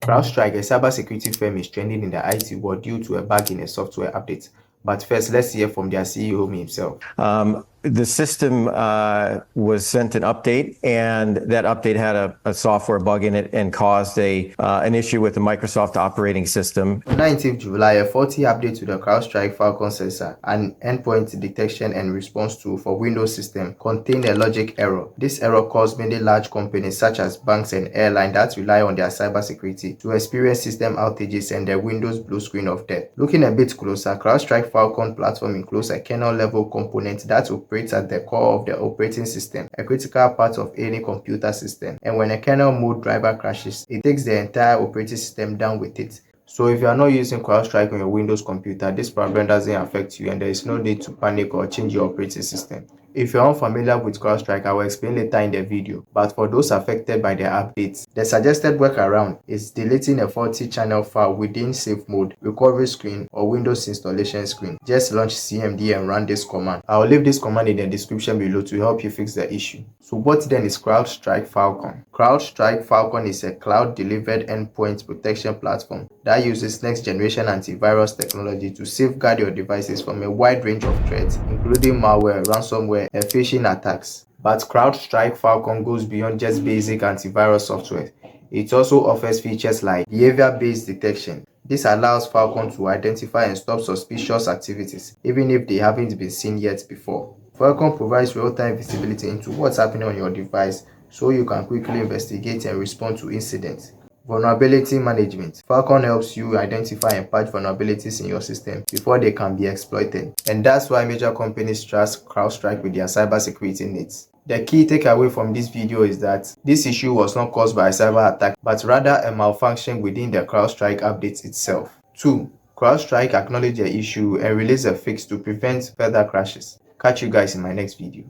Crowdstrike, a cybersecurity firm, is trending in the IT world due to a bug in a software update. But first, let's hear from their CEO himself. The system was sent an update, and that update had a software bug in it and caused an issue with the Microsoft operating system. On 19th July, a faulty update to the Crowdstrike Falcon sensor, an endpoint detection and response tool for Windows system, contained a logic error. This error caused many large companies such as banks and airlines that rely on their cybersecurity to experience system outages and the Windows blue screen of death. Looking a bit closer, Crowdstrike Falcon platform includes a kernel-level component that operates at the core of the operating system, a critical part of any computer system. And when a kernel mode driver crashes, it takes the entire operating system down with it. So if you are not using Crowdstrike on your Windows computer, this problem doesn't affect you and there is no need to panic or change your operating system. If you're unfamiliar with Crowdstrike, I will explain later in the video. But for those affected by the updates, the suggested workaround is deleting a faulty channel file within safe mode, recovery screen, or Windows installation screen. Just launch cmd and run this command. I will leave this command in the description below to help you fix the issue. So what then is Crowdstrike Falcon? Crowdstrike Falcon is a cloud-delivered endpoint protection platform that uses next-generation antivirus technology to safeguard your devices from a wide range of threats, including malware, ransomware, and phishing attacks. But Crowdstrike Falcon goes beyond just basic antivirus software. It also offers features like behavior-based detection. This allows Falcon to identify and stop suspicious activities, even if they haven't been seen yet before. Falcon provides real-time visibility into what's happening on your device, so you can quickly investigate and respond to incidents. Vulnerability management. Falcon helps you identify and patch vulnerabilities in your system before they can be exploited. And that's why major companies trust Crowdstrike with their cybersecurity needs. The key takeaway from this video is that this issue was not caused by a cyber attack, but rather a malfunction within the Crowdstrike update itself. 2. Crowdstrike acknowledged the issue and released a fix to prevent further crashes. Catch you guys in my next video.